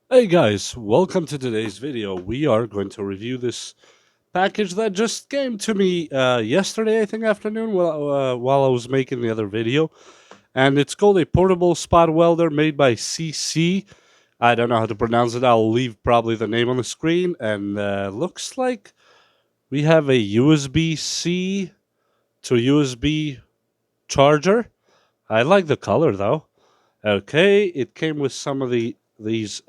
Hey guys, welcome to today's video. We are going to review this package that just came to me yesterday, I think, afternoon, while I was making the other video. And it's called a portable spot welder made by SeeSii. I don't know how to pronounce it. I'll leave probably the name on the screen. And looks like we have a USB-C to USB charger. I like the color though. Okay, it came with some of these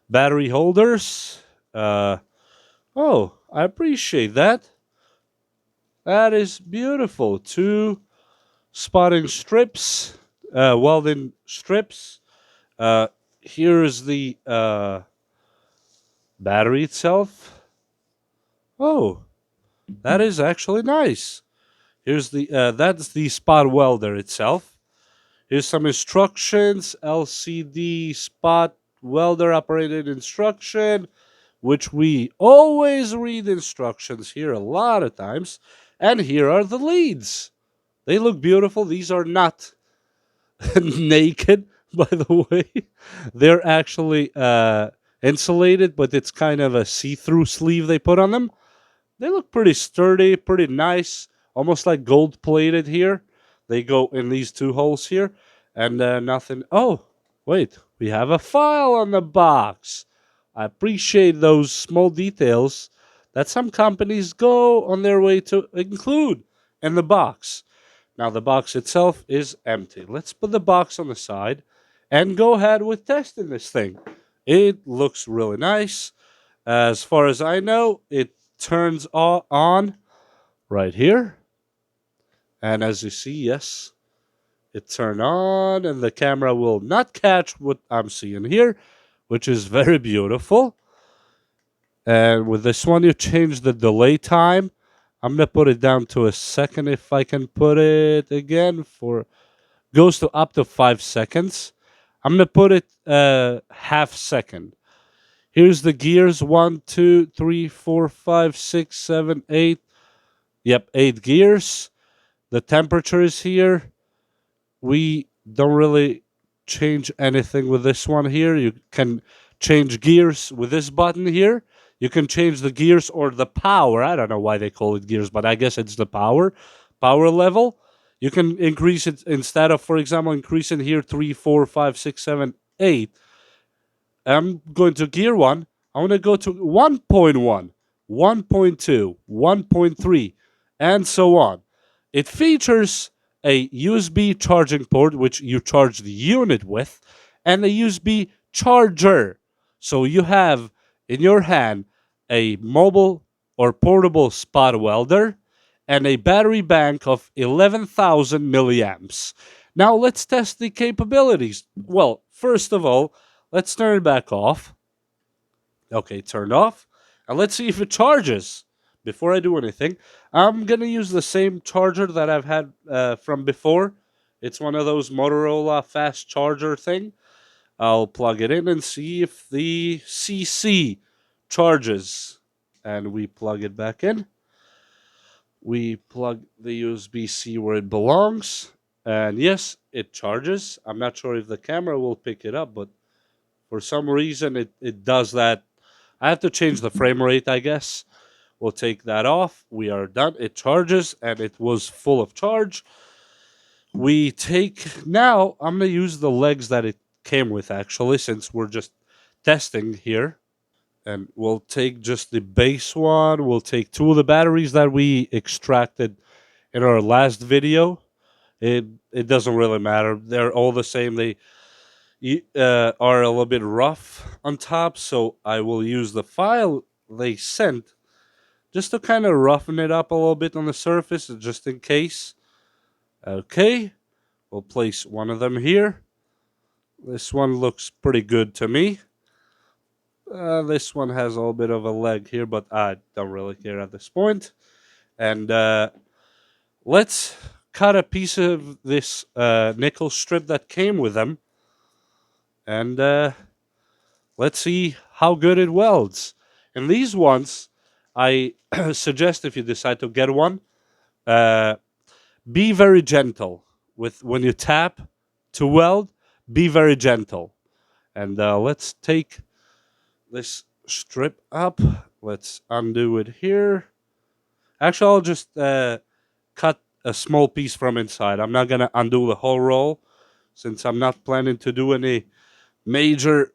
battery holders. Uh, oh, I appreciate that. That is beautiful. Two spotting strips, welding strips. Uh, Here's the battery itself. Oh, that is actually nice. Here's the that's the spot welder itself. Here's some instructions. LCD spot welder operated instruction, which we always read instructions here a lot of times. And here are the leads. They look beautiful. These are not naked, by the way. They're actually insulated, but it's kind of a see through sleeve they put on them. They look pretty sturdy, pretty nice, almost like gold plated here. They go in these two holes here, and nothing. Oh, wait, we have a file on the box. I appreciate those small details that some companies go on their way to include in the box. Now, the box itself is empty. Let's put the box on the side and go ahead with testing this thing. It looks really nice. As far as I know, it turns on right here. And as you see, yes, it turned on, and the camera will not catch what I'm seeing here, which is very beautiful. And with this one, you change the delay time. I'm gonna put it down to a second if I can put it again. For goes to up to 5 seconds. I'm gonna put it half second. Here's the gears: 1, 2, 3, 4, 5, 6, 7, 8. Yep, 8 gears. The temperature is here. We don't really change anything with this one here. You can change gears with this button here. You can change the gears or the power. I don't know why they call it gears, but I guess it's the power level. You can increase it instead of, for example, increasing here 3, 4, 5, 6, 7, 8. I'm going to gear one. I want to go to 1.1, 1.2, 1.3, and so on. It features a USB charging port, which you charge the unit with, and a USB charger. So you have in your hand a mobile or portable spot welder and a battery bank of 11,000 milliamps. Now let's test the capabilities. Well, first of all, let's turn it back off. Okay, turned off. And let's see if it charges. Before I do anything, I'm going to use the same charger that I've had from before. It's one of those Motorola fast charger thing. I'll plug it in and see if the CC charges. And we plug it back in. We plug the USB-C where it belongs. And yes, it charges. I'm not sure if the camera will pick it up, but for some reason it does that. I have to change the frame rate, I guess. We'll take that off. We are done. It charges, and it was full of charge. We take now. I'm gonna use the legs that it came with, actually, since we're just testing here. And we'll take just the base one. We'll take two of the batteries that we extracted in our last video. It doesn't really matter. They're all the same. They are a little bit rough on top, so I will use the file they sent just to kind of roughen it up a little bit on the surface, just in case. Okay, we'll place one of them here. This one looks pretty good to me. This one has a little bit of a leg here, but I don't really care at this point. And let's cut a piece of this nickel strip that came with them, and let's see how good it welds. And these ones, I suggest if you decide to get one, uh, be very gentle with when you tap to weld. Be very gentle, And let's take this strip up. Let's undo it here. Actually, I'll just cut a small piece from inside. I'm not going to undo the whole roll since I'm not planning to do any major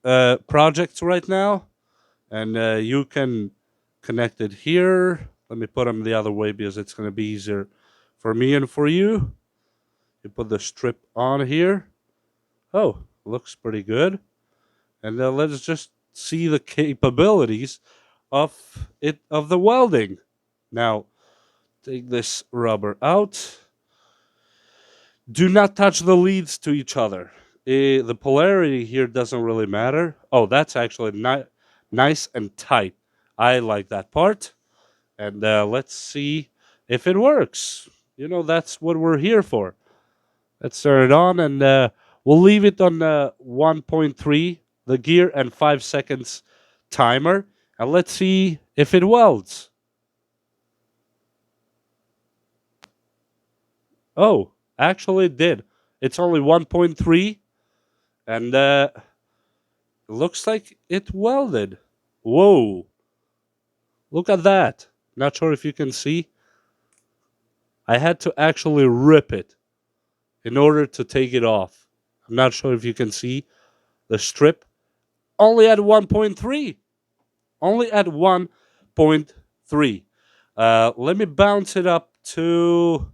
projects right now. And you can connect it here. Let me put them the other way because it's going to be easier for me and for you. You put the strip on here. Oh, looks pretty good. And let's just see the capabilities of the welding. Now, take this rubber out. Do not touch the leads to each other. The polarity here doesn't really matter. Oh, that's actually nice and tight. I like that part. And let's see if it works. You know, that's what we're here for. Let's turn it on, and we'll leave it on 1.3, the gear, and 5 seconds timer. And let's see if it welds. Oh, actually it did. It's only 1.3, and it looks like it welded. Whoa. Look at that. Not sure if you can see. I had to actually rip it in order to take it off. I'm not sure if you can see the strip. Only at 1.3. Only at 1.3. Let me bounce it up to...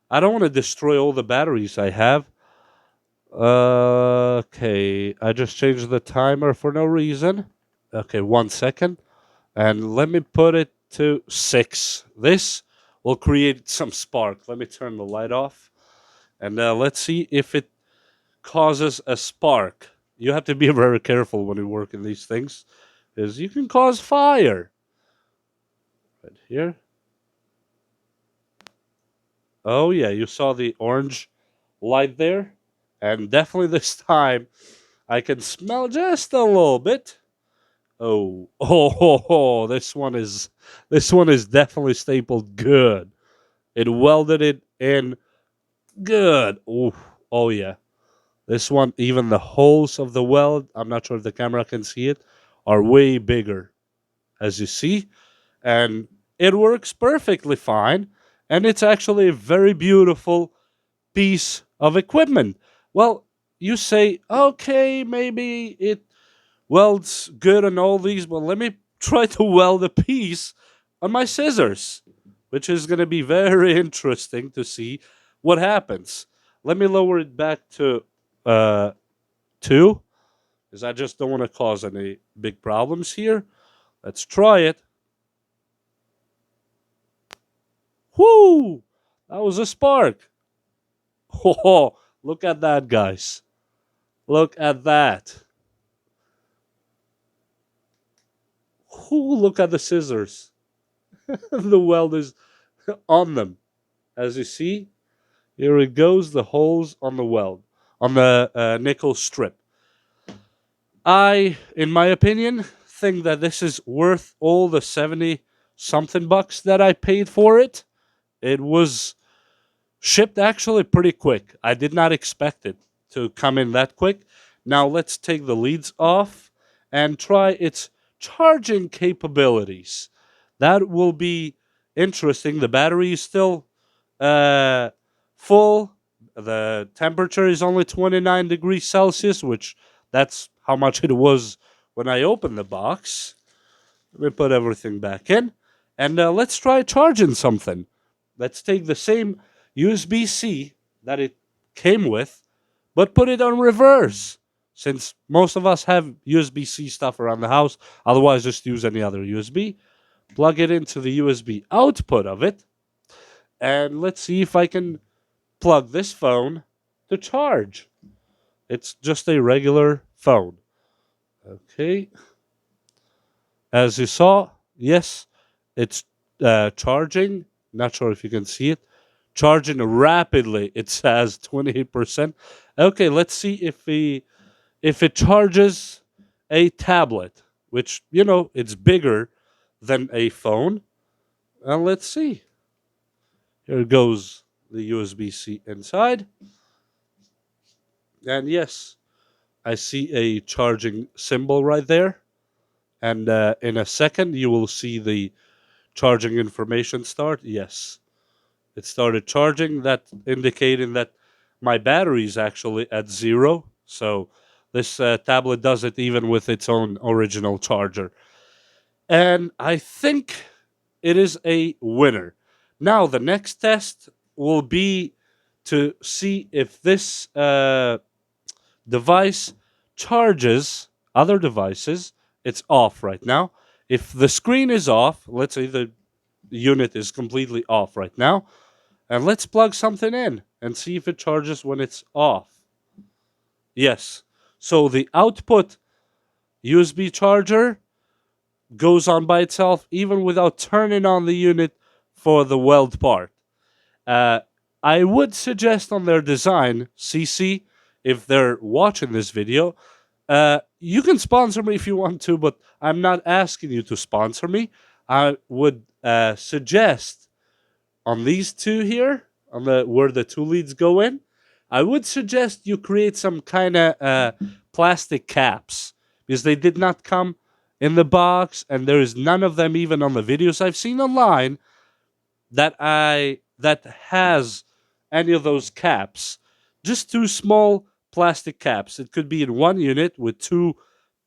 I don't want to destroy all the batteries I have. Okay, I just changed the timer for no reason. Okay, 1 second. And let me put it to 6. This will create some spark. Let me turn the light off. And let's see if it causes a spark. You have to be very careful when you work in these things, because you can cause fire. Right here. Oh, yeah, you saw the orange light there. And definitely this time, I can smell just a little bit. Oh, oh, this one is definitely stapled good. It welded it in good. Ooh, oh yeah. This one, even the holes of the weld, I'm not sure if the camera can see it, are way bigger, as you see. And it works perfectly fine. And it's actually a very beautiful piece of equipment. Well, you say, okay, maybe it welds good on all these, but let me try to weld a piece on my scissors, which is going to be very interesting to see what happens. Let me lower it back to 2, because I just don't want to cause any big problems here. Let's try it. Whoo! That was a spark. Oh, look at that, guys. Look at that. Look at the scissors. The weld is on them. As you see, here it goes, the holes on the weld, on the nickel strip. In my opinion, think that this is worth all the 70 something bucks that I paid for it. It was shipped actually pretty quick. I did not expect it to come in that quick. Now let's take the leads off and try its charging capabilities. That will be interesting. The battery is still full. The temperature is only 29 degrees Celsius, which that's how much it was when I opened the box. Let me put everything back in. And let's try charging something. Let's take the same USB-C that it came with, but put it on reverse. Since most of us have USB-C stuff around the house, otherwise just use any other USB. Plug it into the USB output of it. And let's see if I can plug this phone to charge. It's just a regular phone. Okay. As you saw, yes, it's charging. Not sure if you can see it. Charging rapidly. It says 28%. Okay, let's see if it charges a tablet, which, you know, it's bigger than a phone. And let's see. Here goes the USB-C inside. And yes, I see a charging symbol right there. And in a second, you will see the charging information start. Yes, it started charging, that indicating that my battery is actually at 0. So this tablet does it even with its own original charger. And I think it is a winner. Now, the next test will be to see if this device charges other devices. It's off right now. If the screen is off, let's say the unit is completely off right now, and let's plug something in and see if it charges when it's off. Yes. So the output USB charger goes on by itself even without turning on the unit for the weld part. Uh, I would suggest on their design, SeeSii, if they're watching this video, you can sponsor me if you want to, but I'm not asking you to sponsor me. I would suggest on these two here, on the where the two leads go in, I would suggest you create some kind of plastic caps, because they did not come in the box, and there is none of them even on the videos I've seen online that has any of those caps. Just two small plastic caps. It could be in one unit with two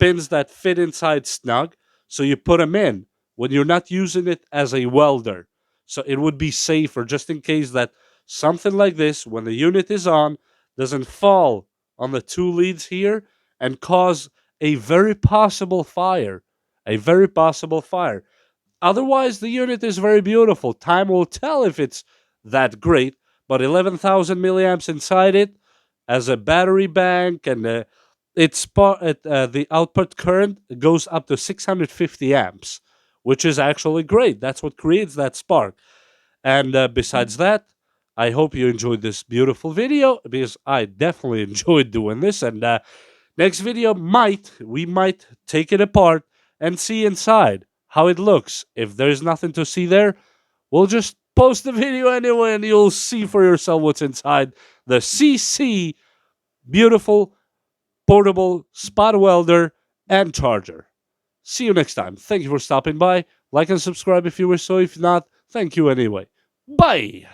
pins that fit inside snug, so you put them in when you're not using it as a welder. So it would be safer, just in case that something like this, when the unit is on, doesn't fall on the two leads here and cause a very possible fire. A very possible fire. Otherwise, the unit is very beautiful. Time will tell if it's that great, but 11,000 milliamps inside it as a battery bank, and the output current goes up to 650 amps, which is actually great. That's what creates that spark. And besides that, I hope you enjoyed this beautiful video, because I definitely enjoyed doing this. And next video, we might take it apart and see inside how it looks. If there's nothing to see there, we'll just post the video anyway, and you'll see for yourself what's inside the SeeSii beautiful portable spot welder and charger. See you next time. Thank you for stopping by. Like and subscribe if you wish so. If not, thank you anyway. Bye.